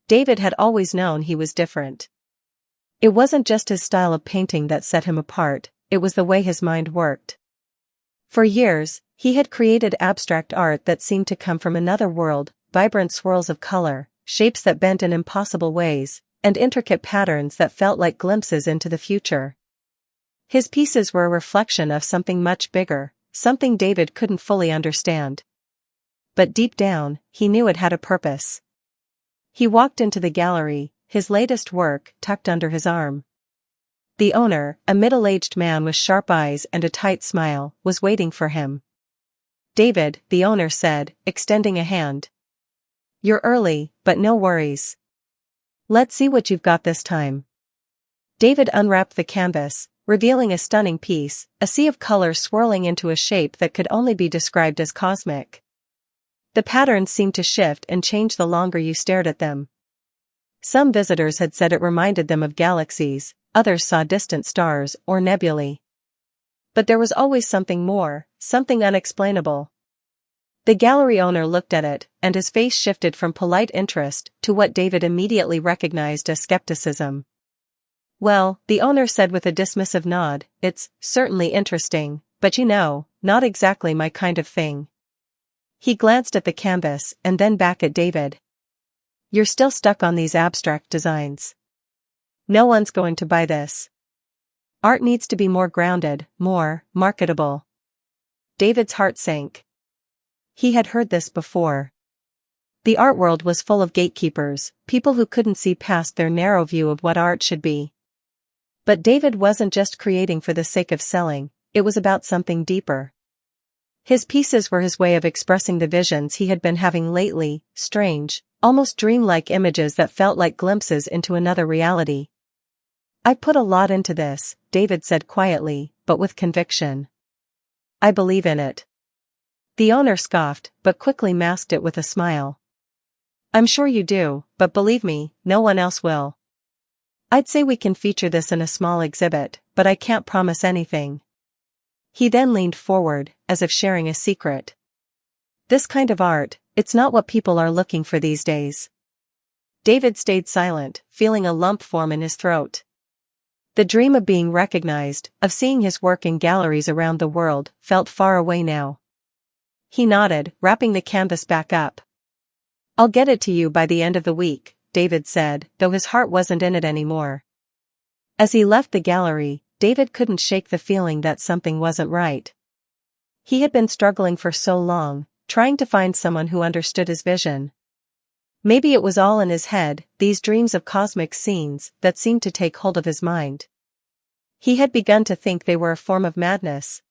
David had always known he was different. It wasn't just his style of painting that set him apart, it was the way his mind worked. For years, he had created abstract art that seemed to come from another world, vibrant swirls of color, shapes that bent in impossible ways, and intricate patterns that felt like glimpses into the future. His pieces were a reflection of something much bigger, something David couldn't fully understand. But deep down, he knew it had a purpose. He walked into the gallery, his latest work tucked under his arm. The owner, a middle-aged man with sharp eyes and a tight smile, was waiting for him. "David," the owner said, extending a hand. "You're early, but no worries. Let's see what you've got this time." David unwrapped the canvas, revealing a stunning piece, a sea of colors swirling into a shape that could only be described as cosmic. The patterns seemed to shift and change the longer you stared at them. Some visitors had said it reminded them of galaxies, others saw distant stars or nebulae. But there was always something more, something unexplainable. The gallery owner looked at it, and his face shifted from polite interest to what David immediately recognized as skepticism. "Well," the owner said with a dismissive nod, "it's certainly interesting, but not exactly my kind of thing." He glanced at the canvas and then back at David. "You're still stuck on these abstract designs. No one's going to buy this. Art needs to be more grounded, more marketable." David's heart sank. He had heard this before. The art world was full of gatekeepers, people who couldn't see past their narrow view of what art should be. But David wasn't just creating for the sake of selling, it was about something deeper. His pieces were his way of expressing the visions he had been having lately, strange, almost dreamlike images that felt like glimpses into another reality. "I put a lot into this," David said quietly, but with conviction. "I believe in it." The owner scoffed, but quickly masked it with a smile. "I'm sure you do, but believe me, no one else will. I'd say we can feature this in a small exhibit, but I can't promise anything." He then leaned forward, as if sharing a secret. "This kind of art, it's not what people are looking for these days." David stayed silent, feeling a lump form in his throat. The dream of being recognized, of seeing his work in galleries around the world, felt far away now. He nodded, wrapping the canvas back up. "I'll get it to you by the end of the week," David said, though his heart wasn't in it anymore. As he left the gallery, David couldn't shake the feeling that something wasn't right. He had been struggling for so long, trying to find someone who understood his vision. Maybe it was all in his head, these dreams of cosmic scenes that seemed to take hold of his mind. He had begun to think they were a form of madness.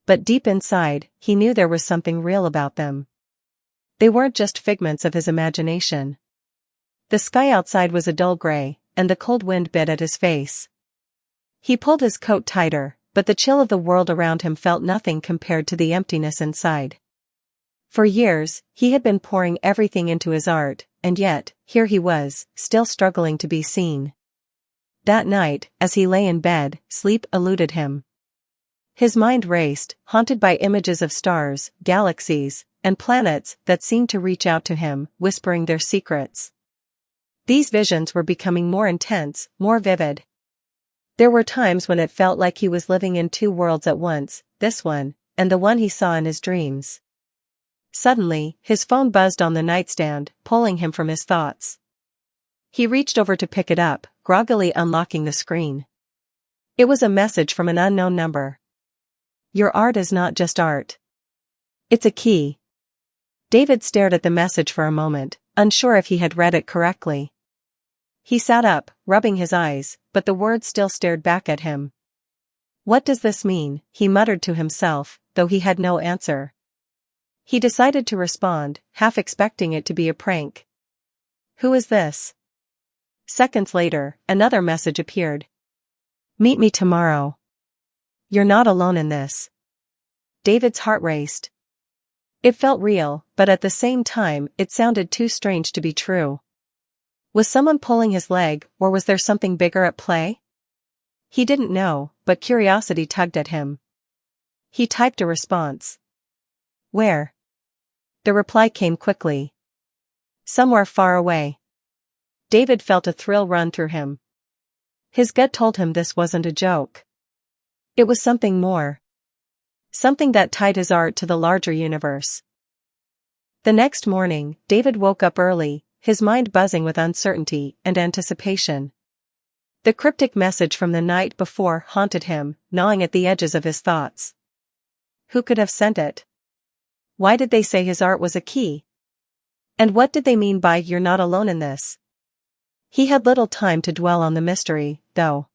But deep inside, he knew there was something real about them. They weren't just figments of his imagination. The sky outside was a dull gray, and the cold wind bit at his face. He pulled his coat tighter, but the chill of the world around him felt nothing compared to the emptiness inside. For years, he had been pouring everything into his art, and yet, here he was, still struggling to be seen. That night, as he lay in bed, sleep eluded him. His mind raced, haunted by images of stars, galaxies, and planets that seemed to reach out to him, whispering their secrets. These visions were becoming more intense, more vivid. There were times when it felt like he was living in two worlds at once, this one, and the one he saw in his dreams. Suddenly, his phone buzzed on the nightstand, pulling him from his thoughts. He reached over to pick it up, groggily unlocking the screen. It was a message from an unknown number. "Your art is not just art. It's a key." David stared at the message for a moment, unsure if he had read it correctly. He sat up, rubbing his eyes, but the words still stared back at him. "What does this mean?" he muttered to himself, though he had no answer. He decided to respond, half expecting it to be a prank. "Who is this?" Seconds later, another message appeared. "Meet me tomorrow. You're not alone in this." David's heart raced. It felt real, but at the same time, it sounded too strange to be true. Was someone pulling his leg, or was there something bigger at play? He didn't know, but curiosity tugged at him. He typed a response. "Where?" The reply came quickly. "Somewhere far away." David felt a thrill run through him. His gut told him this wasn't a joke. It was something more. Something that tied his art to the larger universe. The next morning, David woke up early, his mind buzzing with uncertainty and anticipation. The cryptic message from the night before haunted him, gnawing at the edges of his thoughts. Who could have sent it? Why did they say his art was a key? And what did they mean by "you're not alone in this"? He had little time to dwell on the mystery, though.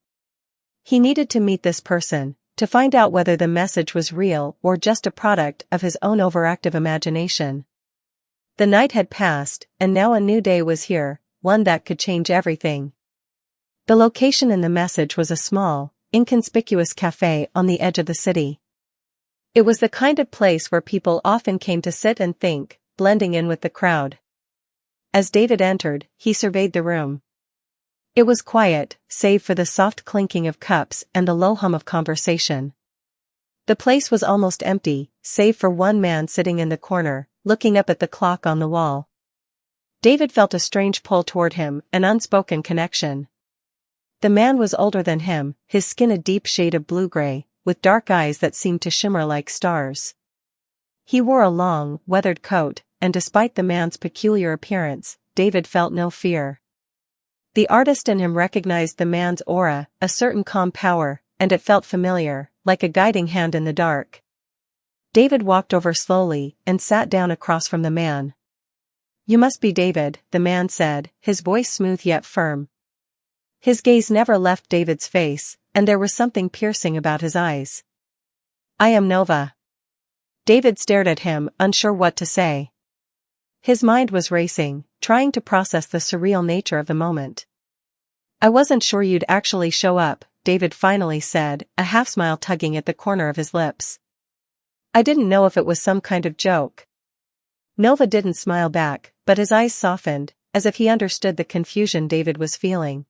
He needed to meet this person, to find out whether the message was real or just a product of his own overactive imagination. The night had passed, and now a new day was here, one that could change everything. The location in the message was a small, inconspicuous cafe on the edge of the city. It was the kind of place where people often came to sit and think, blending in with the crowd. As David entered, he surveyed the room. It was quiet, save for the soft clinking of cups and the low hum of conversation. The place was almost empty, save for one man sitting in the corner, looking up at the clock on the wall. David felt a strange pull toward him, an unspoken connection. The man was older than him, his skin a deep shade of blue-gray, with dark eyes that seemed to shimmer like stars. He wore a long, weathered coat, and despite the man's peculiar appearance, David felt no fear. The artist in him recognized the man's aura, a certain calm power, and it felt familiar, like a guiding hand in the dark. David walked over slowly and sat down across from the man. "You must be David," the man said, his voice smooth yet firm. His gaze never left David's face, and there was something piercing about his eyes. "I am Nova." David stared at him, unsure what to say. His mind was racing, trying to process the surreal nature of the moment. "I wasn't sure you'd actually show up," David finally said, a half-smile tugging at the corner of his lips. "I didn't know if it was some kind of joke." Nova didn't smile back, but his eyes softened, as if he understood the confusion David was feeling.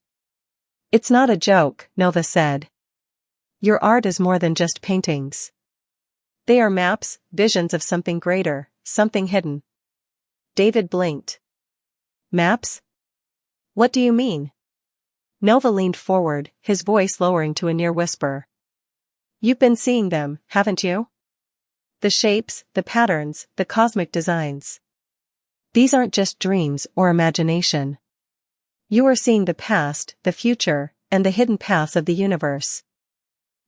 "It's not a joke," Nova said. "Your art is more than just paintings. They are maps, visions of something greater, something hidden." David blinked. "Maps? What do you mean?" Nova leaned forward, his voice lowering to a near whisper. "You've been seeing them, haven't you? The shapes, the patterns, the cosmic designs. These aren't just dreams or imagination. You are seeing the past, the future, and the hidden paths of the universe."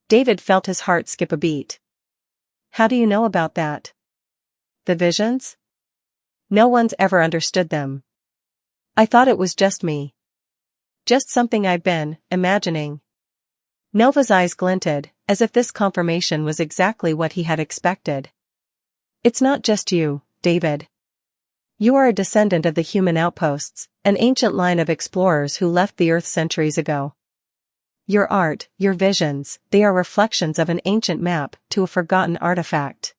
David felt his heart skip a beat. "How do you know about that?" "The visions? No one's ever understood them. I thought it was just me. Just something I've been imagining." Nova's eyes glinted, as if this confirmation was exactly what he had expected. "It's not just you, David. You are a descendant of the human outposts, an ancient line of explorers who left the Earth centuries ago. Your art, your visions, they are reflections of an ancient map to a forgotten artifact."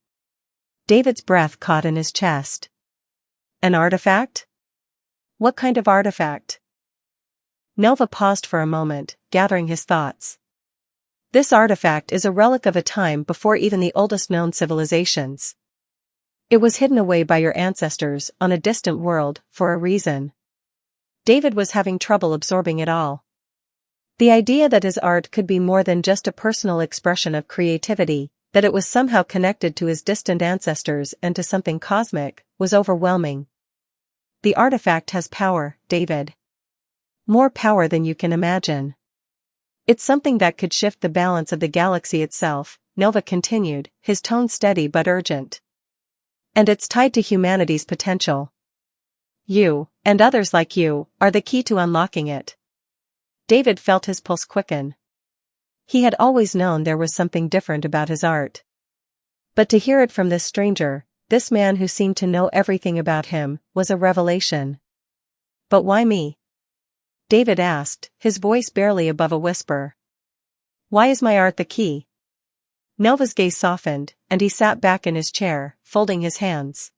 David's breath caught in his chest. "An artifact? What kind of artifact?" Nova paused for a moment, gathering his thoughts. "This artifact is a relic of a time before even the oldest known civilizations. It was hidden away by your ancestors on a distant world for a reason." David was having trouble absorbing it all. The idea that his art could be more than just a personal expression of creativity, that it was somehow connected to his distant ancestors and to something cosmic, was overwhelming. "The artifact has power, David. More power than you can imagine. It's something that could shift the balance of the galaxy itself," Nova continued, his tone steady but urgent. "And it's tied to humanity's potential. You, and others like you, are the key to unlocking it." David felt his pulse quicken. He had always known there was something different about his art. But to hear it from this stranger, this man who seemed to know everything about him, was a revelation. "But why me?" David asked, his voice barely above a whisper. "Why is my art the key?" Nova's gaze softened, and he sat back in his chair, folding his hands.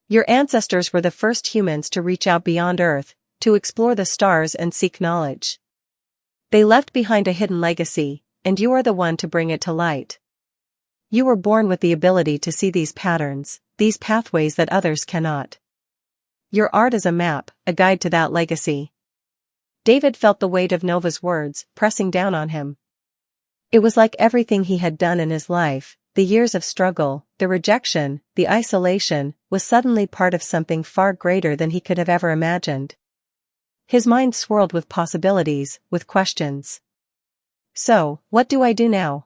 "Your ancestors were the first humans to reach out beyond Earth, to explore the stars and seek knowledge. They left behind a hidden legacy, and you are the one to bring it to light. You were born with the ability to see these patterns, these pathways that others cannot. Your art is a map, a guide to that legacy." David felt the weight of Nova's words pressing down on him. It was like everything he had done in his life, the years of struggle, the rejection, the isolation, was suddenly part of something far greater than he could have ever imagined. His mind swirled with possibilities, with questions. "So, what do I do now?"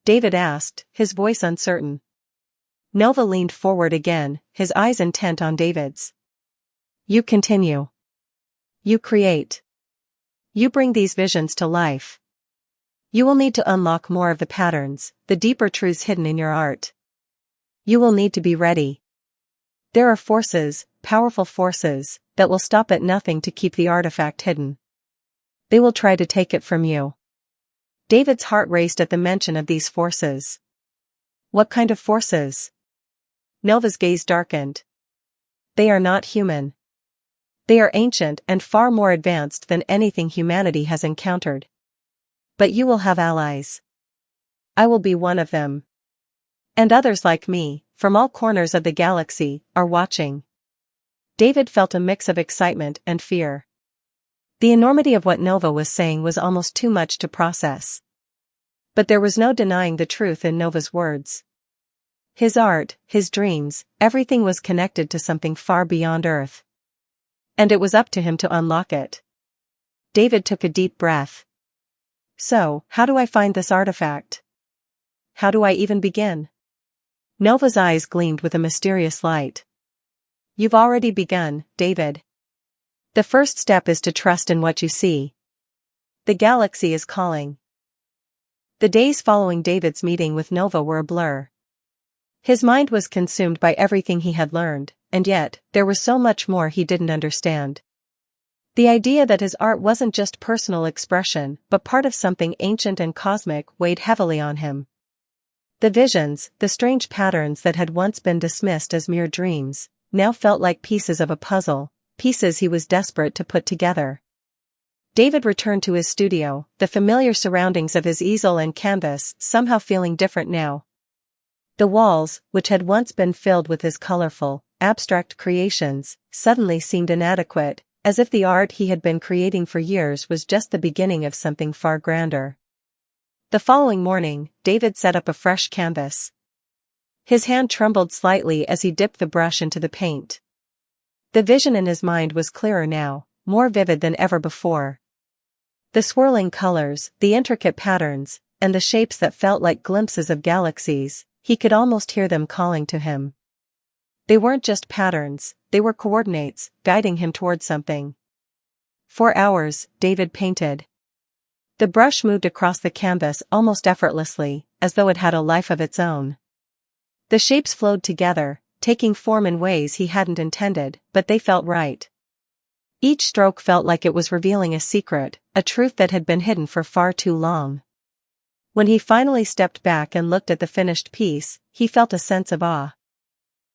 David asked, his voice uncertain. Nova leaned forward again, his eyes intent on David's. "You continue. You create. You bring these visions to life. You will need to unlock more of the patterns, the deeper truths hidden in your art. You will need to be ready. There are forces, powerful forces, that will stop at nothing to keep the artifact hidden. They will try to take it from you." David's heart raced at the mention of these forces. What kind of forces? Nova's gaze darkened. They are not human. They are ancient and far more advanced than anything humanity has encountered. But you will have allies. I will be one of them. And others like me, from all corners of the galaxy, are watching. David felt a mix of excitement and fear. The enormity of what Nova was saying was almost too much to process. But there was no denying the truth in Nova's words. His art, his dreams, everything was connected to something far beyond Earth. And it was up to him to unlock it. David took a deep breath. "So, how do I find this artifact? How do I even begin?" Nova's eyes gleamed with a mysterious light. "You've already begun, David. The first step is to trust in what you see. The galaxy is calling." The days following David's meeting with Nova were a blur. His mind was consumed by everything he had learned, and yet, there was so much more he didn't understand. The idea that his art wasn't just personal expression, but part of something ancient and cosmic weighed heavily on him. The visions, the strange patterns that had once been dismissed as mere dreams, now felt like pieces of a puzzle, pieces he was desperate to put together. David returned to his studio, the familiar surroundings of his easel and canvas somehow feeling different now. The walls, which had once been filled with his colorful, abstract creations, suddenly seemed inadequate, as if the art he had been creating for years was just the beginning of something far grander. The following morning, David set up a fresh canvas. His hand trembled slightly as he dipped the brush into the paint. The vision in his mind was clearer now, more vivid than ever before. The swirling colors, the intricate patterns, and the shapes that felt like glimpses of galaxies, he could almost hear them calling to him. They weren't just patterns, they were coordinates, guiding him toward something. For hours, David painted. The brush moved across the canvas almost effortlessly, as though it had a life of its own. The shapes flowed together, taking form in ways he hadn't intended, but they felt right. Each stroke felt like it was revealing a secret, a truth that had been hidden for far too long. When he finally stepped back and looked at the finished piece, he felt a sense of awe.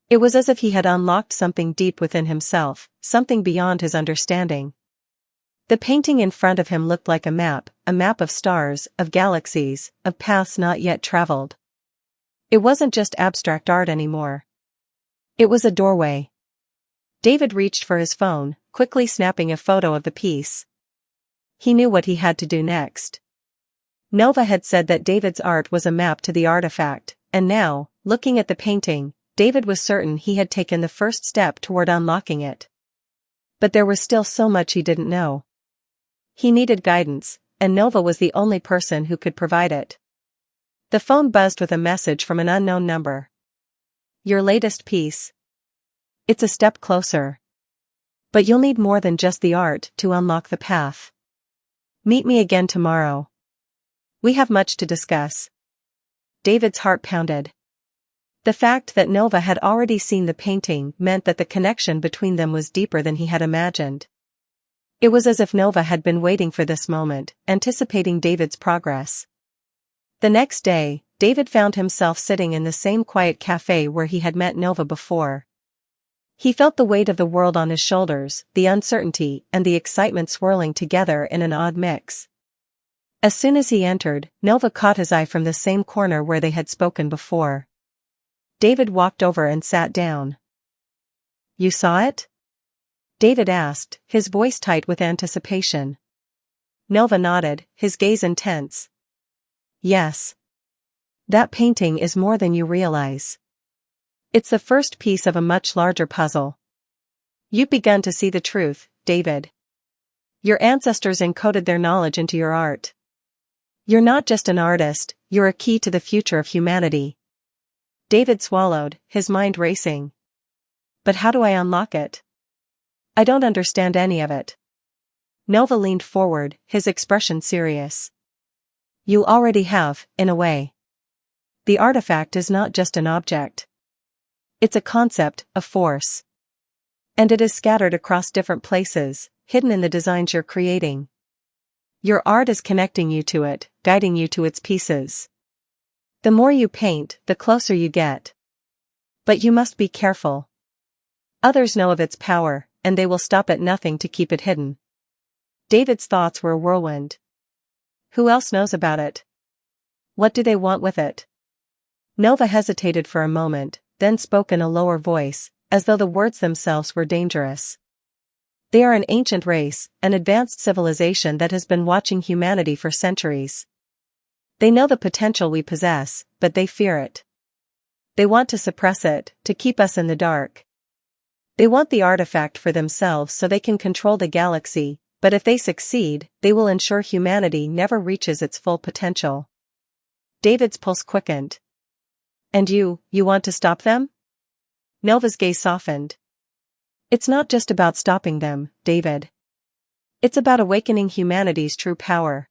It was as if he had unlocked something deep within himself, something beyond his understanding. The painting in front of him looked like a map of stars, of galaxies, of paths not yet traveled. It wasn't just abstract art anymore. It was a doorway. David reached for his phone, quickly snapping a photo of the piece. He knew what he had to do next. Nova had said that David's art was a map to the artifact, and now, looking at the painting, David was certain he had taken the first step toward unlocking it. But there was still so much he didn't know. He needed guidance, and Nova was the only person who could provide it. The phone buzzed with a message from an unknown number. "Your latest piece. It's a step closer. But you'll need more than just the art to unlock the path. Meet me again tomorrow. We have much to discuss." David's heart pounded. The fact that Nova had already seen the painting meant that the connection between them was deeper than he had imagined. It was as if Nova had been waiting for this moment, anticipating David's progress. The next day, David found himself sitting in the same quiet cafe where he had met Nova before. He felt the weight of the world on his shoulders, the uncertainty and the excitement swirling together in an odd mix. As soon as he entered, Nova caught his eye from the same corner where they had spoken before. David walked over and sat down. "You saw it?" David asked, his voice tight with anticipation. Nova nodded, his gaze intense. Yes. That painting is more than you realize. It's the first piece of a much larger puzzle. You've begun to see the truth, David. Your ancestors encoded their knowledge into your art. You're not just an artist, you're a key to the future of humanity. David swallowed, his mind racing. But how do I unlock it? I don't understand any of it. Nova leaned forward, his expression serious. You already have, in a way. The artifact is not just an object. It's a concept, a force. And it is scattered across different places, hidden in the designs you're creating. Your art is connecting you to it, guiding you to its pieces. The more you paint, the closer you get. But you must be careful. Others know of its power, and they will stop at nothing to keep it hidden. David's thoughts were a whirlwind. Who else knows about it? What do they want with it? Nova hesitated for a moment, then spoke in a lower voice, as though the words themselves were dangerous. They are an ancient race, an advanced civilization that has been watching humanity for centuries. They know the potential we possess, but they fear it. They want to suppress it, to keep us in the dark. They want the artifact for themselves so they can control the galaxy, but if they succeed, they will ensure humanity never reaches its full potential. David's pulse quickened. And you want to stop them? Nova's gaze softened. It's not just about stopping them, David. It's about awakening humanity's true power.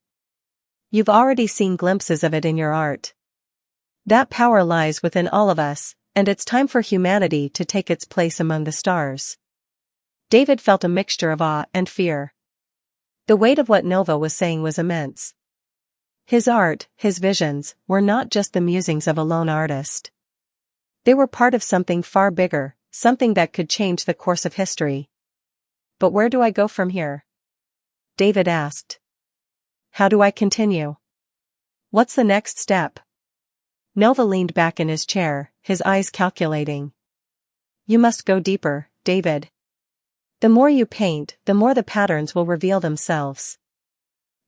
You've already seen glimpses of it in your art. That power lies within all of us, and it's time for humanity to take its place among the stars. David felt a mixture of awe and fear. The weight of what Nova was saying was immense. His art, his visions, were not just the musings of a lone artist. They were part of something far bigger, something that could change the course of history. But where do I go from here? David asked. How do I continue? What's the next step? Nova leaned back in his chair, his eyes calculating. You must go deeper, David. The more you paint, the more the patterns will reveal themselves.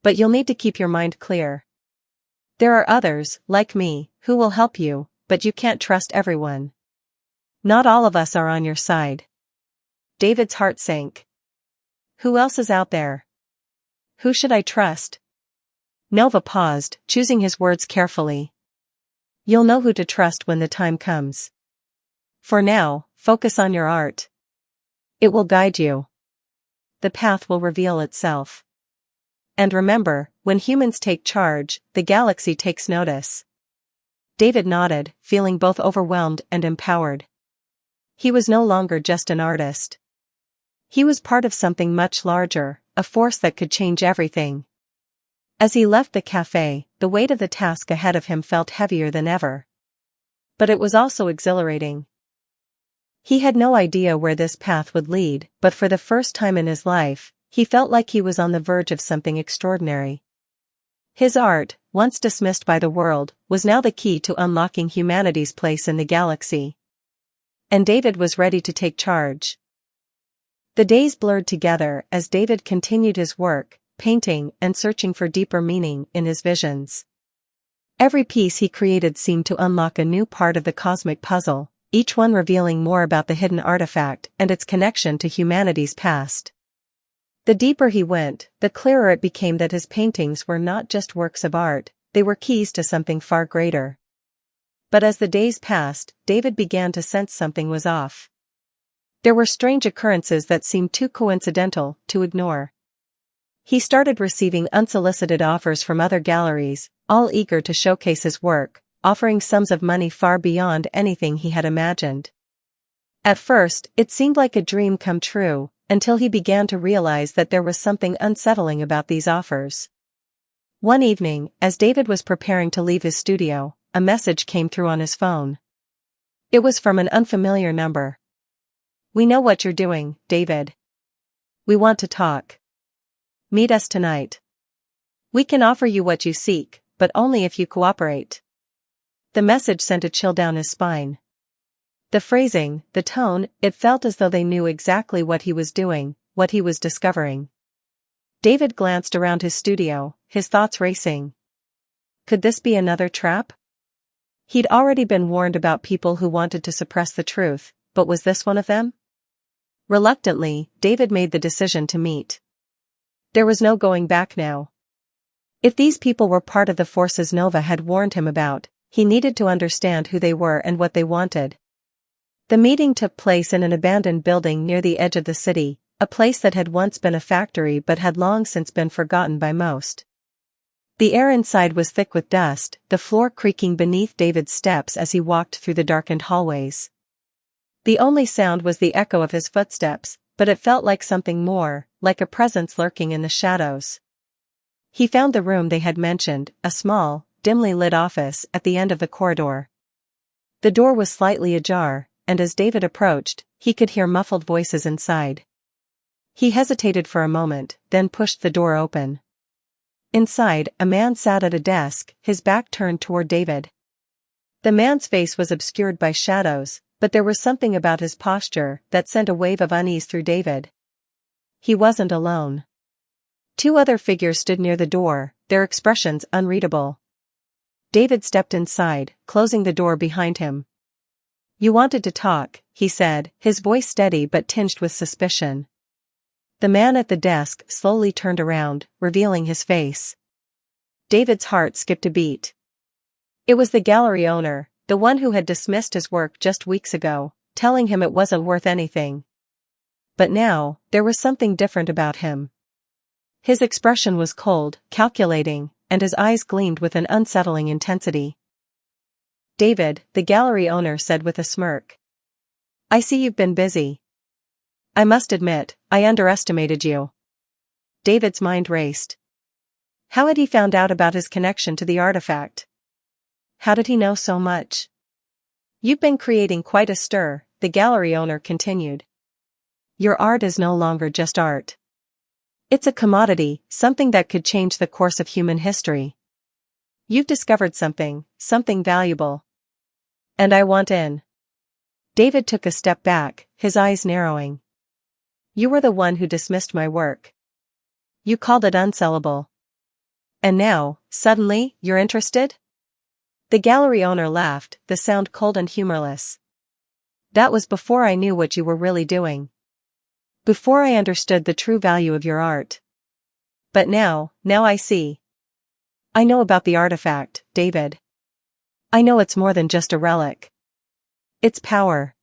But you'll need to keep your mind clear. There are others, like me, who will help you, but you can't trust everyone. Not all of us are on your side. David's heart sank. Who else is out there? Who should I trust? Nova paused, choosing his words carefully. You'll know who to trust when the time comes. For now, focus on your art. It will guide you. The path will reveal itself. And remember, when humans take charge, the galaxy takes notice. David nodded, feeling both overwhelmed and empowered. He was no longer just an artist. He was part of something much larger, a force that could change everything. As he left the cafe, the weight of the task ahead of him felt heavier than ever. But it was also exhilarating. He had no idea where this path would lead, but for the first time in his life, he felt like he was on the verge of something extraordinary. His art, once dismissed by the world, was now the key to unlocking humanity's place in the galaxy. And David was ready to take charge. The days blurred together as David continued his work, painting and searching for deeper meaning in his visions. Every piece he created seemed to unlock a new part of the cosmic puzzle, each one revealing more about the hidden artifact and its connection to humanity's past. The deeper he went, the clearer it became that his paintings were not just works of art, they were keys to something far greater. But as the days passed, David began to sense something was off. There were strange occurrences that seemed too coincidental to ignore. He started receiving unsolicited offers from other galleries, all eager to showcase his work, offering sums of money far beyond anything he had imagined. At first, it seemed like a dream come true, until he began to realize that there was something unsettling about these offers. One evening, as David was preparing to leave his studio, a message came through on his phone. It was from an unfamiliar number. We know what you're doing, David. We want to talk. Meet us tonight. We can offer you what you seek, but only if you cooperate. The message sent a chill down his spine. The phrasing, the tone, it felt as though they knew exactly what he was doing, what he was discovering. David glanced around his studio, his thoughts racing. Could this be another trap? He'd already been warned about people who wanted to suppress the truth, but was this one of them? Reluctantly, David made the decision to meet. There was no going back now. If these people were part of the forces Nova had warned him about, he needed to understand who they were and what they wanted. The meeting took place in an abandoned building near the edge of the city, a place that had once been a factory but had long since been forgotten by most. The air inside was thick with dust, the floor creaking beneath David's steps as he walked through the darkened hallways. The only sound was the echo of his footsteps, but it felt like something more, like a presence lurking in the shadows. He found the room they had mentioned, a small, dimly lit office at the end of the corridor. The door was slightly ajar, and as David approached, he could hear muffled voices inside. He hesitated for a moment, then pushed the door open. Inside, a man sat at a desk, his back turned toward David. The man's face was obscured by shadows, but there was something about his posture that sent a wave of unease through David. He wasn't alone. Two other figures stood near the door, their expressions unreadable. David stepped inside, closing the door behind him. "You wanted to talk," he said, his voice steady but tinged with suspicion. The man at the desk slowly turned around, revealing his face. David's heart skipped a beat. It was the gallery owner, the one who had dismissed his work just weeks ago, telling him it wasn't worth anything. But now, there was something different about him. His expression was cold, calculating, and his eyes gleamed with an unsettling intensity. "David," the gallery owner said with a smirk. "I see you've been busy. I must admit, I underestimated you." David's mind raced. How had he found out about his connection to the artifact? How did he know so much? "You've been creating quite a stir," the gallery owner continued. "Your art is no longer just art. It's a commodity, something that could change the course of human history. You've discovered something valuable. And I want in." David took a step back, his eyes narrowing. "You were the one who dismissed my work. You called it unsellable. And now, suddenly, you're interested?" The gallery owner laughed, the sound cold and humorless. "That was before I knew what you were really doing. Before I understood the true value of your art. But now I see. I know about the artifact, David. I know it's more than just a relic. It's power.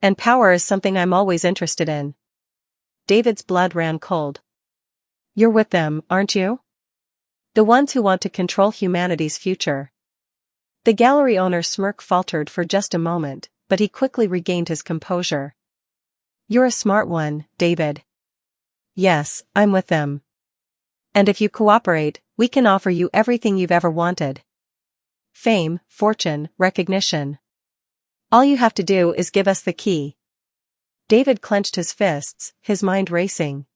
And power is something I'm always interested in." David's blood ran cold. "You're with them, aren't you? The ones who want to control humanity's future." The gallery owner's smirk faltered for just a moment, but he quickly regained his composure. "You're a smart one, David. Yes, I'm with them. And if you cooperate, we can offer you everything you've ever wanted. Fame, fortune, recognition. All you have to do is give us the key." David clenched his fists, his mind racing.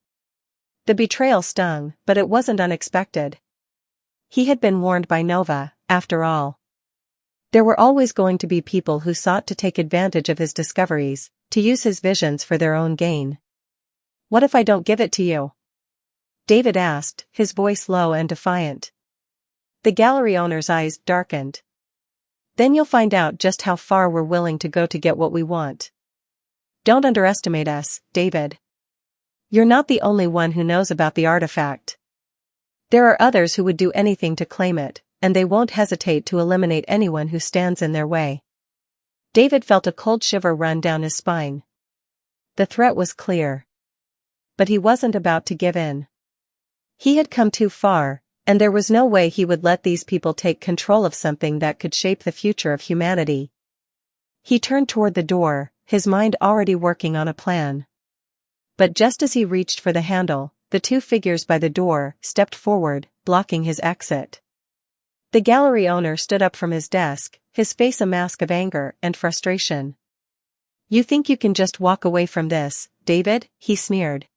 The betrayal stung, but it wasn't unexpected. He had been warned by Nova, after all. There were always going to be people who sought to take advantage of his discoveries, to use his visions for their own gain. "What if I don't give it to you?" David asked, his voice low and defiant. The gallery owner's eyes darkened. "Then you'll find out just how far we're willing to go to get what we want. Don't underestimate us, David. You're not the only one who knows about the artifact. There are others who would do anything to claim it, and they won't hesitate to eliminate anyone who stands in their way." David felt a cold shiver run down his spine. The threat was clear. But he wasn't about to give in. He had come too far, and there was no way he would let these people take control of something that could shape the future of humanity. He turned toward the door, his mind already working on a plan. But just as he reached for the handle, the two figures by the door stepped forward, blocking his exit. The gallery owner stood up from his desk, his face a mask of anger and frustration. "You think you can just walk away from this, David?" he sneered.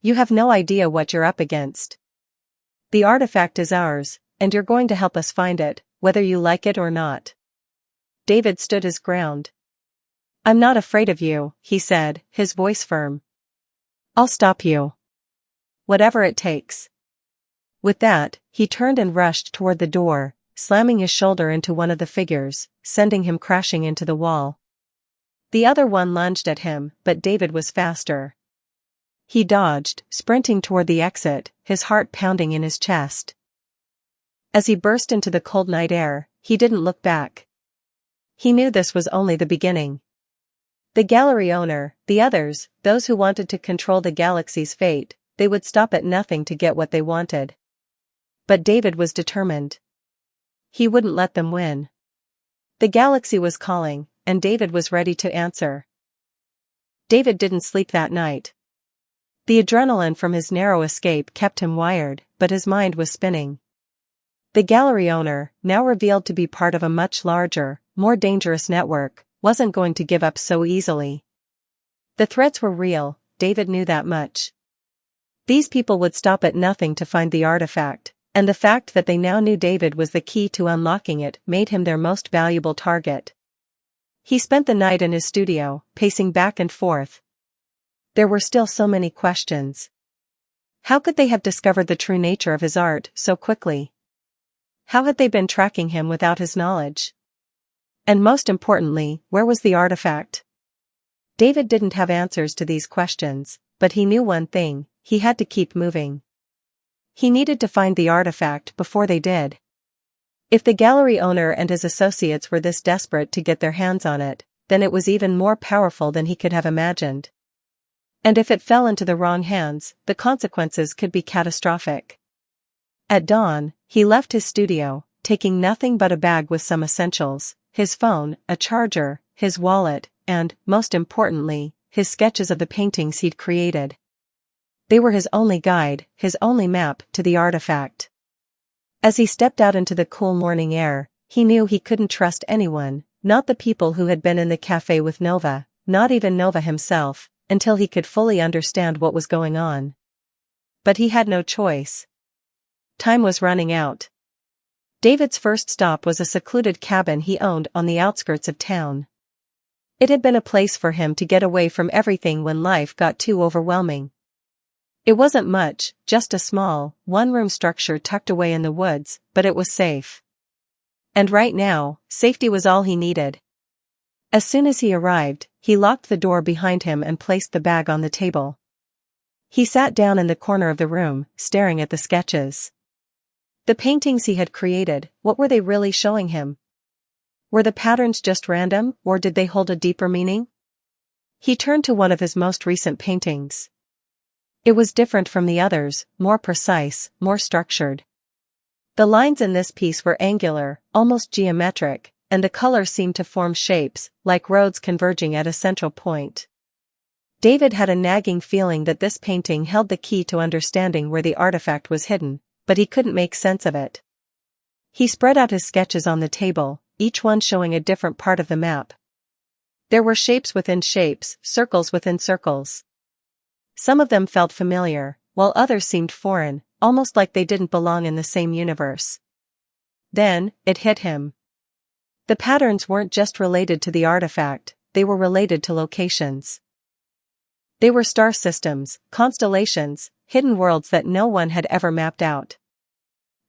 "You have no idea what you're up against. The artifact is ours, and you're going to help us find it, whether you like it or not." David stood his ground. I'm not afraid of you, he said, his voice firm. I'll stop you. Whatever it takes. With that, he turned and rushed toward the door, slamming his shoulder into one of the figures, sending him crashing into the wall. The other one lunged at him, but David was faster. He dodged, sprinting toward the exit, his heart pounding in his chest. As he burst into the cold night air, he didn't look back. He knew this was only the beginning. The gallery owner, the others, those who wanted to control the galaxy's fate, they would stop at nothing to get what they wanted. But David was determined. He wouldn't let them win. The galaxy was calling, and David was ready to answer. David didn't sleep that night. The adrenaline from his narrow escape kept him wired, but his mind was spinning. The gallery owner, now revealed to be part of a much larger, more dangerous network, wasn't going to give up so easily. The threats were real, David knew that much. These people would stop at nothing to find the artifact, and the fact that they now knew David was the key to unlocking it made him their most valuable target. He spent the night in his studio, pacing back and forth. There were still so many questions. How could they have discovered the true nature of his art so quickly? How had they been tracking him without his knowledge? And most importantly, where was the artifact? David didn't have answers to these questions, but he knew one thing: he had to keep moving. He needed to find the artifact before they did. If the gallery owner and his associates were this desperate to get their hands on it, then it was even more powerful than he could have imagined. And if it fell into the wrong hands, the consequences could be catastrophic. At dawn, he left his studio, taking nothing but a bag with some essentials: his phone, a charger, his wallet, and, most importantly, his sketches of the paintings he'd created. They were his only guide, his only map to the artifact. As he stepped out into the cool morning air, he knew he couldn't trust anyone, not the people who had been in the cafe with Nova, not even Nova himself, until he could fully understand what was going on. But he had no choice. Time was running out. David's first stop was a secluded cabin he owned on the outskirts of town. It had been a place for him to get away from everything when life got too overwhelming. It wasn't much, just a small, one-room structure tucked away in the woods, but it was safe. And right now, safety was all he needed. As soon as he arrived, he locked the door behind him and placed the bag on the table. He sat down in the corner of the room, staring at the sketches. The paintings he had created, what were they really showing him? Were the patterns just random, or did they hold a deeper meaning? He turned to one of his most recent paintings. It was different from the others, more precise, more structured. The lines in this piece were angular, almost geometric, and the colors seemed to form shapes, like roads converging at a central point. David had a nagging feeling that this painting held the key to understanding where the artifact was hidden, but he couldn't make sense of it. He spread out his sketches on the table, each one showing a different part of the map. There were shapes within shapes, circles within circles. Some of them felt familiar, while others seemed foreign, almost like they didn't belong in the same universe. Then, it hit him. The patterns weren't just related to the artifact, they were related to locations. They were star systems, constellations, hidden worlds that no one had ever mapped out.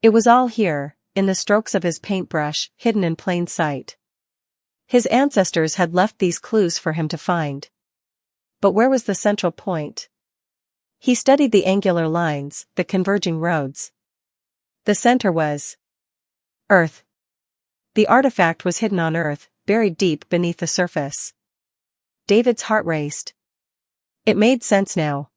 It was all here, in the strokes of his paintbrush, hidden in plain sight. His ancestors had left these clues for him to find. But where was the central point? He studied the angular lines, the converging roads. The center was Earth. The artifact was hidden on Earth, buried deep beneath the surface. David's heart raced. It made sense now.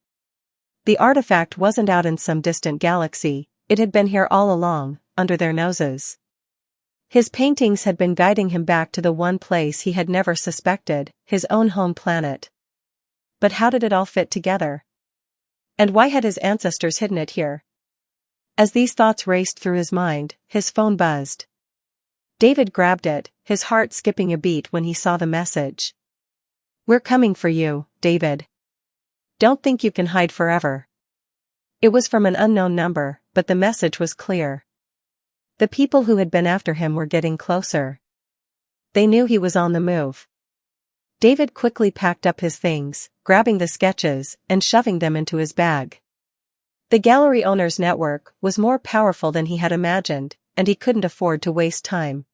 The artifact wasn't out in some distant galaxy, it had been here all along, under their noses. His paintings had been guiding him back to the one place he had never suspected, his own home planet. But how did it all fit together? And why had his ancestors hidden it here? As these thoughts raced through his mind, his phone buzzed. David grabbed it, his heart skipping a beat when he saw the message. "We're coming for you, David. Don't think you can hide forever." It was from an unknown number, but the message was clear. The people who had been after him were getting closer. They knew he was on the move. David quickly packed up his things, grabbing the sketches and shoving them into his bag. The gallery owner's network was more powerful than he had imagined, and he couldn't afford to waste time.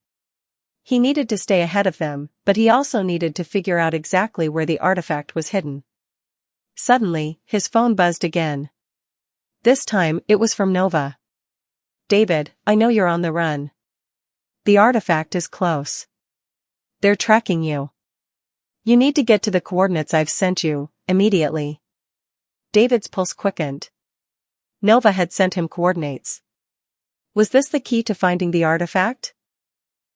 He needed to stay ahead of them, but he also needed to figure out exactly where the artifact was hidden. Suddenly, his phone buzzed again. This time, it was from Nova. "David, I know you're on the run. The artifact is close. They're tracking you. You need to get to the coordinates I've sent you, immediately." David's pulse quickened. Nova had sent him coordinates. Was this the key to finding the artifact?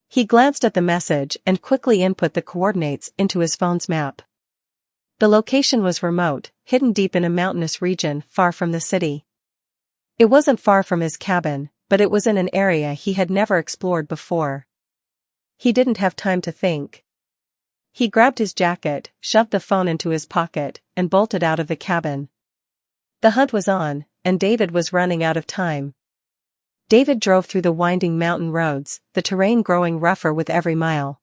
He glanced at the message and quickly input the coordinates into his phone's map. The location was remote, hidden deep in a mountainous region far from the city. It wasn't far from his cabin, but it was in an area he had never explored before. He didn't have time to think. He grabbed his jacket, shoved the phone into his pocket, and bolted out of the cabin. The hunt was on, and David was running out of time. David drove through the winding mountain roads, the terrain growing rougher with every mile.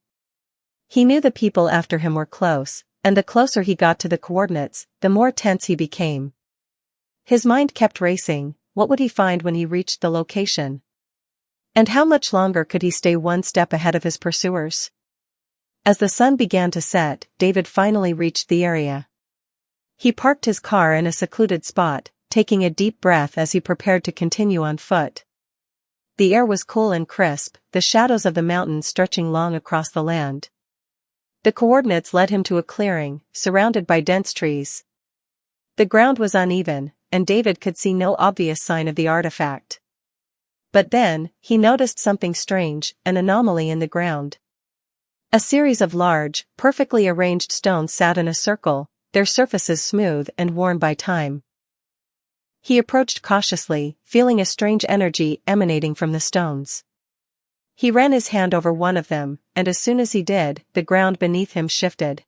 He knew the people after him were close, and the closer he got to the coordinates, the more tense he became. His mind kept racing. What would he find when he reached the location? And how much longer could he stay one step ahead of his pursuers? As the sun began to set, David finally reached the area. He parked his car in a secluded spot, taking a deep breath as he prepared to continue on foot. The air was cool and crisp, the shadows of the mountains stretching long across the land. The coordinates led him to a clearing, surrounded by dense trees. The ground was uneven, and David could see no obvious sign of the artifact. But then, he noticed something strange, an anomaly in the ground. A series of large, perfectly arranged stones sat in a circle, their surfaces smooth and worn by time. He approached cautiously, feeling a strange energy emanating from the stones. He ran his hand over one of them, and as soon as he did, the ground beneath him shifted.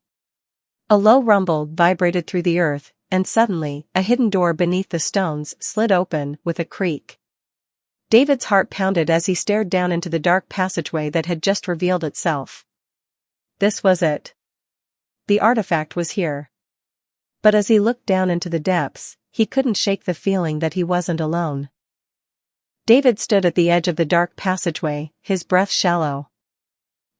A low rumble vibrated through the earth, and suddenly, a hidden door beneath the stones slid open with a creak. David's heart pounded as he stared down into the dark passageway that had just revealed itself. This was it. The artifact was here. But as he looked down into the depths, he couldn't shake the feeling that he wasn't alone. David stood at the edge of the dark passageway, his breath shallow.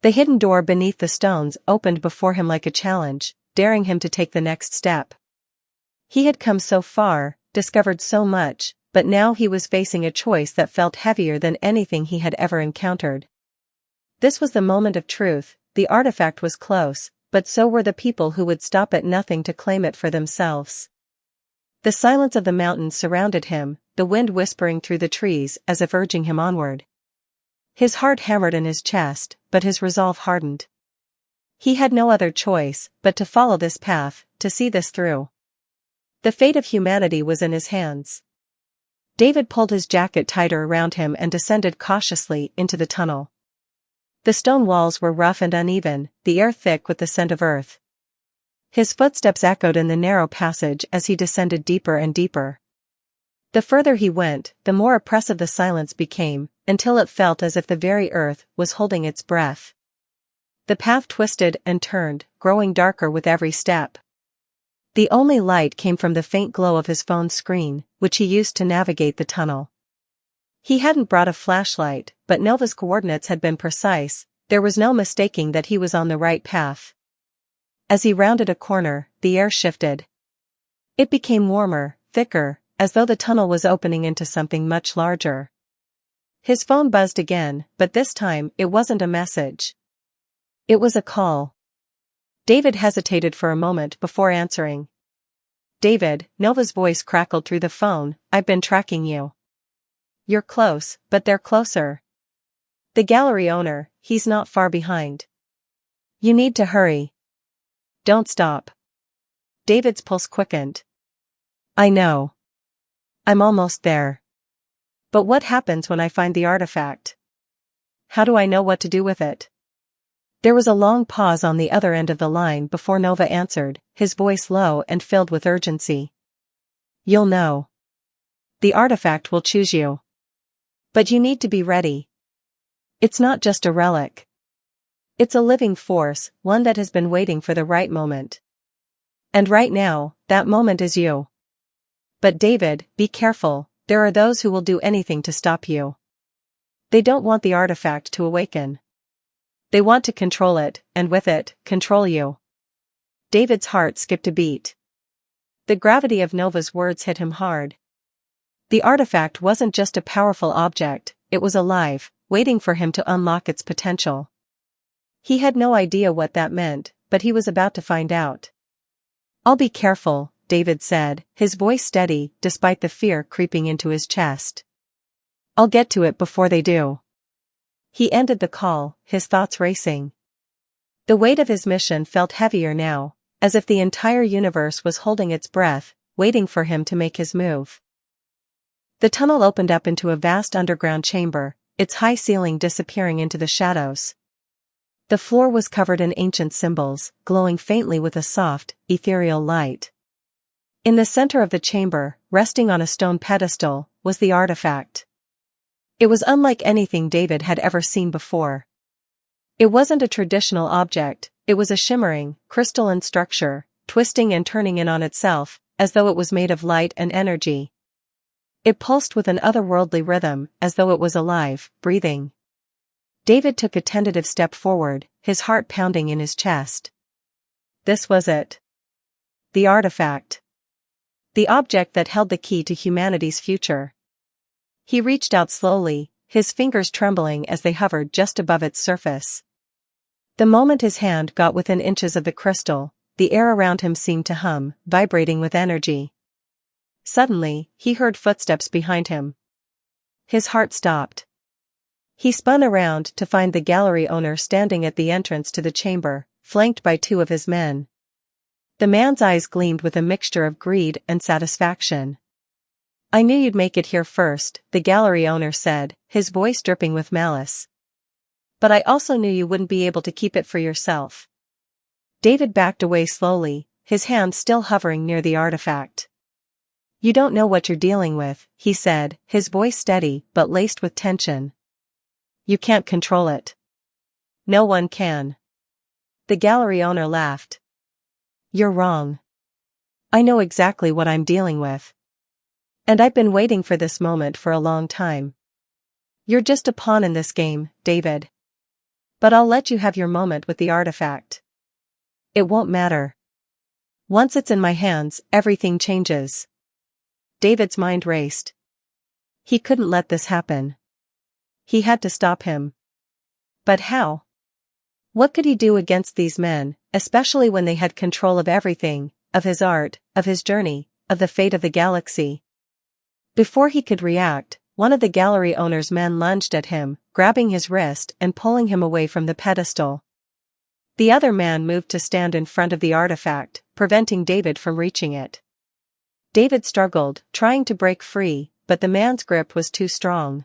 The hidden door beneath the stones opened before him like a challenge, daring him to take the next step. He had come so far, discovered so much, but now he was facing a choice that felt heavier than anything he had ever encountered. This was the moment of truth. The artifact was close, but so were the people who would stop at nothing to claim it for themselves. The silence of the mountains surrounded him, the wind whispering through the trees as if urging him onward. His heart hammered in his chest, but his resolve hardened. He had no other choice but to follow this path, to see this through. The fate of humanity was in his hands. David pulled his jacket tighter around him and descended cautiously into the tunnel. The stone walls were rough and uneven, the air thick with the scent of earth. His footsteps echoed in the narrow passage as he descended deeper and deeper. The further he went, the more oppressive the silence became, until it felt as if the very earth was holding its breath. The path twisted and turned, growing darker with every step. The only light came from the faint glow of his phone's screen, which he used to navigate the tunnel. He hadn't brought a flashlight, but Nova's coordinates had been precise. There was no mistaking that he was on the right path. As he rounded a corner, the air shifted. It became warmer, thicker, as though the tunnel was opening into something much larger. His phone buzzed again, but this time, it wasn't a message. It was a call. David hesitated for a moment before answering. "David," Nova's voice crackled through the phone, "I've been tracking you. You're close, but they're closer. The gallery owner, he's not far behind. You need to hurry. Don't stop." David's pulse quickened. "I know. I'm almost there. But what happens when I find the artifact? How do I know what to do with it?" There was a long pause on the other end of the line before Nova answered, his voice low and filled with urgency. "You'll know. The artifact will choose you. But you need to be ready. It's not just a relic. It's a living force, one that has been waiting for the right moment. And right now, that moment is you. But David, be careful, there are those who will do anything to stop you. They don't want the artifact to awaken. They want to control it, and with it, control you. David's heart skipped a beat. The gravity of Nova's words hit him hard. The artifact wasn't just a powerful object, it was alive, waiting for him to unlock its potential. He had no idea what that meant, but he was about to find out. "I'll be careful," David said, his voice steady despite the fear creeping into his chest. "I'll get to it before they do." He ended the call, his thoughts racing. The weight of his mission felt heavier now, as if the entire universe was holding its breath, waiting for him to make his move. The tunnel opened up into a vast underground chamber, its high ceiling disappearing into the shadows. The floor was covered in ancient symbols, glowing faintly with a soft, ethereal light. In the center of the chamber, resting on a stone pedestal, was the artifact. It was unlike anything David had ever seen before. It wasn't a traditional object, it was a shimmering, crystalline structure, twisting and turning in on itself, as though it was made of light and energy. It pulsed with an otherworldly rhythm, as though it was alive, breathing. David took a tentative step forward, his heart pounding in his chest. This was it. The artifact. The object that held the key to humanity's future. He reached out slowly, his fingers trembling as they hovered just above its surface. The moment his hand got within inches of the crystal, the air around him seemed to hum, vibrating with energy. Suddenly, he heard footsteps behind him. His heart stopped. He spun around to find the gallery owner standing at the entrance to the chamber, flanked by two of his men. The man's eyes gleamed with a mixture of greed and satisfaction. "I knew you'd make it here first," the gallery owner said, his voice dripping with malice. "But I also knew you wouldn't be able to keep it for yourself." David backed away slowly, his hand still hovering near the artifact. "You don't know what you're dealing with," he said, his voice steady but laced with tension. "You can't control it. No one can." The gallery owner laughed. "You're wrong. I know exactly what I'm dealing with. And I've been waiting for this moment for a long time. You're just a pawn in this game, David. But I'll let you have your moment with the artifact. It won't matter. Once it's in my hands, everything changes." David's mind raced. He couldn't let this happen. He had to stop him. But how? What could he do against these men, especially when they had control of everything, of his art, of his journey, of the fate of the galaxy? Before he could react, one of the gallery owner's men lunged at him, grabbing his wrist and pulling him away from the pedestal. The other man moved to stand in front of the artifact, preventing David from reaching it. David struggled, trying to break free, but the man's grip was too strong.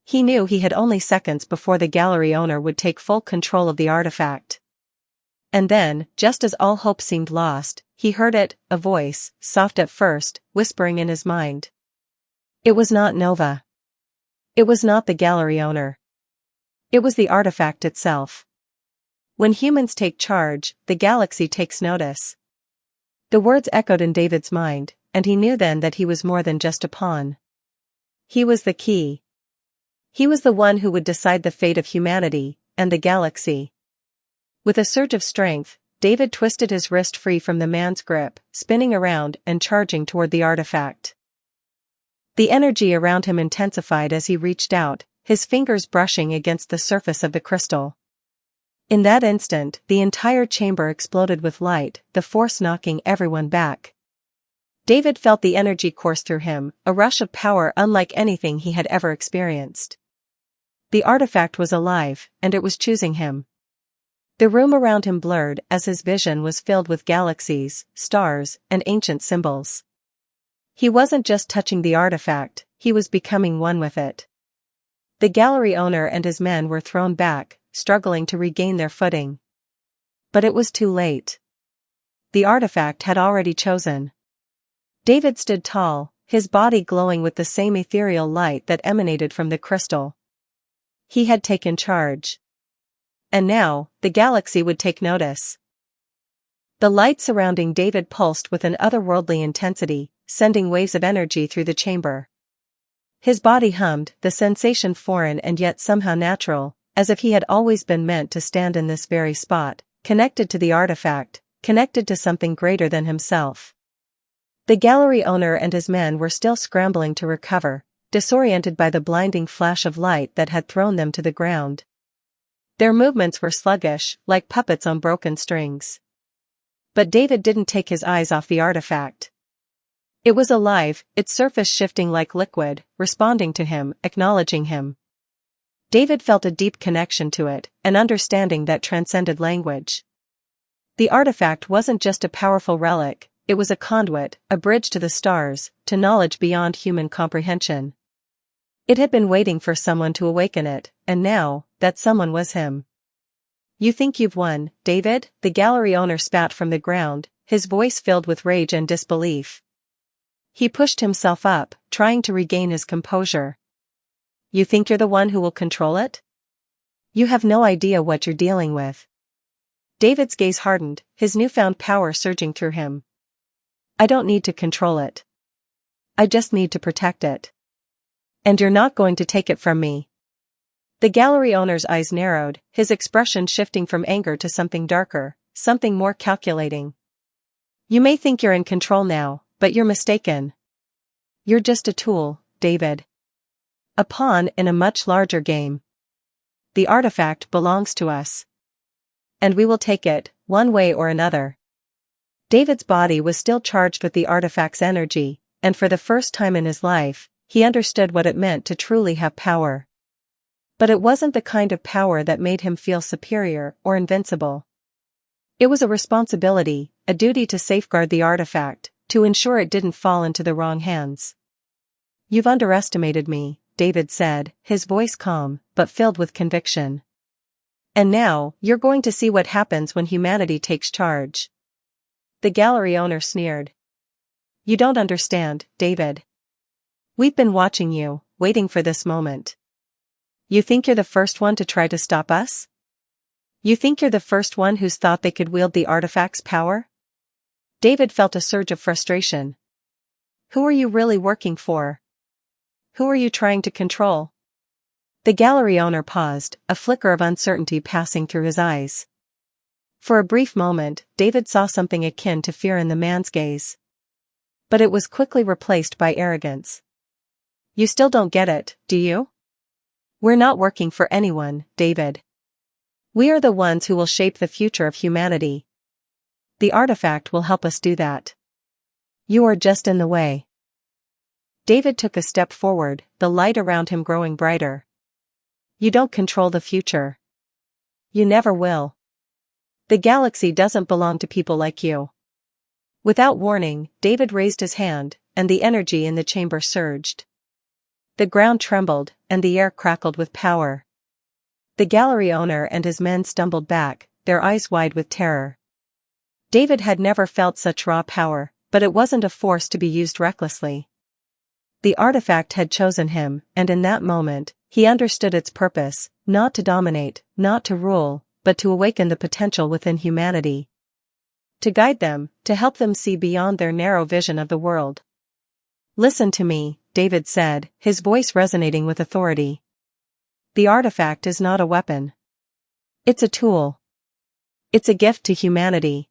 He knew he had only seconds before the gallery owner would take full control of the artifact. And then, just as all hope seemed lost, he heard it, a voice, soft at first, whispering in his mind. It was not Nova. It was not the gallery owner. It was the artifact itself. When humans take charge, the galaxy takes notice. The words echoed in David's mind, and he knew then that he was more than just a pawn. He was the key. He was the one who would decide the fate of humanity, and the galaxy. With a surge of strength, David twisted his wrist free from the man's grip, spinning around and charging toward the artifact. The energy around him intensified as he reached out, his fingers brushing against the surface of the crystal. In that instant, the entire chamber exploded with light, the force knocking everyone back. David felt the energy course through him, a rush of power unlike anything he had ever experienced. The artifact was alive, and it was choosing him. The room around him blurred as his vision was filled with galaxies, stars, and ancient symbols. He wasn't just touching the artifact, he was becoming one with it. The gallery owner and his men were thrown back, struggling to regain their footing. But it was too late. The artifact had already chosen. David stood tall, his body glowing with the same ethereal light that emanated from the crystal. He had taken charge. And now, the galaxy would take notice. The light surrounding David pulsed with an otherworldly intensity, sending waves of energy through the chamber. His body hummed, the sensation foreign and yet somehow natural, as if he had always been meant to stand in this very spot, connected to the artifact, connected to something greater than himself. The gallery owner and his men were still scrambling to recover, disoriented by the blinding flash of light that had thrown them to the ground. Their movements were sluggish, like puppets on broken strings. But David didn't take his eyes off the artifact. It was alive, its surface shifting like liquid, responding to him, acknowledging him. David felt a deep connection to it, an understanding that transcended language. The artifact wasn't just a powerful relic, it was a conduit, a bridge to the stars, to knowledge beyond human comprehension. It had been waiting for someone to awaken it, and now, that someone was him. "You think you've won, David?" The gallery owner spat from the ground, his voice filled with rage and disbelief. He pushed himself up, trying to regain his composure. "You think you're the one who will control it? You have no idea what you're dealing with." David's gaze hardened, his newfound power surging through him. "I don't need to control it. I just need to protect it. And you're not going to take it from me." The gallery owner's eyes narrowed, his expression shifting from anger to something darker, something more calculating. "You may think you're in control now, but you're mistaken. You're just a tool, David. A pawn in a much larger game. The artifact belongs to us. And we will take it, one way or another." David's body was still charged with the artifact's energy, and for the first time in his life, he understood what it meant to truly have power. But it wasn't the kind of power that made him feel superior or invincible. It was a responsibility, a duty to safeguard the artifact, to ensure it didn't fall into the wrong hands. "You've underestimated me," David said, his voice calm, but filled with conviction. "And now, you're going to see what happens when humanity takes charge." The gallery owner sneered. "You don't understand, David. We've been watching you, waiting for this moment. You think you're the first one to try to stop us? You think you're the first one who's thought they could wield the artifact's power?" David felt a surge of frustration. "Who are you really working for? Who are you trying to control?" The gallery owner paused, a flicker of uncertainty passing through his eyes. For a brief moment, David saw something akin to fear in the man's gaze. But it was quickly replaced by arrogance. "You still don't get it, do you? We're not working for anyone, David. We are the ones who will shape the future of humanity. The artifact will help us do that. You are just in the way." David took a step forward, the light around him growing brighter. "You don't control the future. You never will. The galaxy doesn't belong to people like you." Without warning, David raised his hand, and the energy in the chamber surged. The ground trembled, and the air crackled with power. The gallery owner and his men stumbled back, their eyes wide with terror. David had never felt such raw power, but it wasn't a force to be used recklessly. The artifact had chosen him, and in that moment, he understood its purpose, not to dominate, not to rule, but to awaken the potential within humanity. To guide them, to help them see beyond their narrow vision of the world. "Listen to me," David said, his voice resonating with authority. "The artifact is not a weapon. It's a tool. It's a gift to humanity.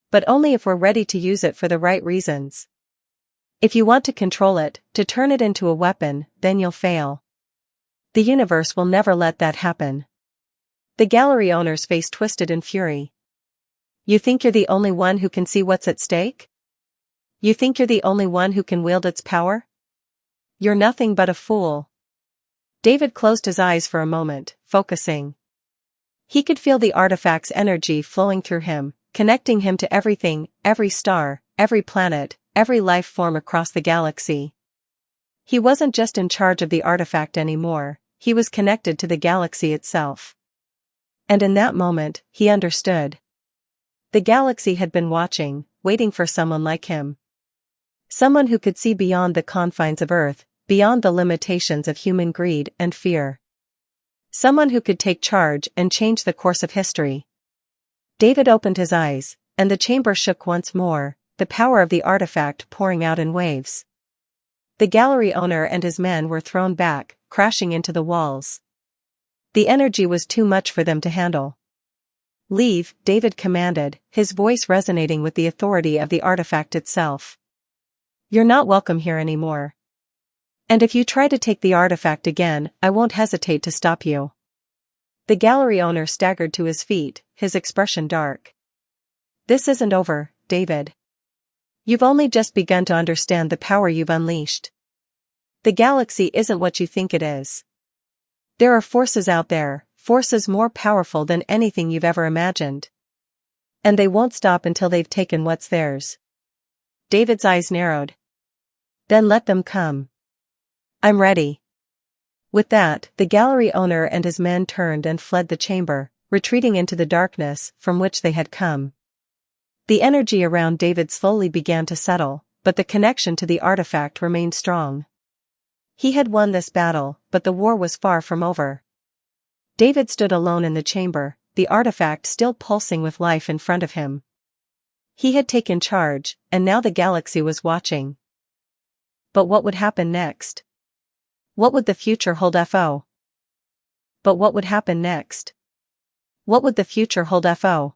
But only if we're ready to use it for the right reasons. If you want to control it, to turn it into a weapon, then you'll fail. The universe will never let that happen." The gallery owner's face twisted in fury. "You think you're the only one who can see what's at stake? You think you're the only one who can wield its power? You're nothing but a fool." David closed his eyes for a moment, focusing. He could feel the artifact's energy flowing through him, connecting him to everything, every star, every planet, every life form across the galaxy. He wasn't just in charge of the artifact anymore, he was connected to the galaxy itself. And in that moment, he understood. The galaxy had been watching, waiting for someone like him. Someone who could see beyond the confines of Earth, beyond the limitations of human greed and fear. Someone who could take charge and change the course of history. David opened his eyes, and the chamber shook once more, the power of the artifact pouring out in waves. The gallery owner and his men were thrown back, crashing into the walls. The energy was too much for them to handle. "Leave," David commanded, his voice resonating with the authority of the artifact itself. "You're not welcome here anymore. And if you try to take the artifact again, I won't hesitate to stop you." The gallery owner staggered to his feet, his expression dark. "This isn't over, David. You've only just begun to understand the power you've unleashed. The galaxy isn't what you think it is. There are forces out there, forces more powerful than anything you've ever imagined. And they won't stop until they've taken what's theirs." David's eyes narrowed. "Then let them come. I'm ready." With that, the gallery owner and his men turned and fled the chamber, retreating into the darkness from which they had come. The energy around David slowly began to settle, but the connection to the artifact remained strong. He had won this battle, but the war was far from over. David stood alone in the chamber, the artifact still pulsing with life in front of him. He had taken charge, and now the galaxy was watching. But what would happen next? What would the future hold FO? But what would happen next? What would the future hold FO?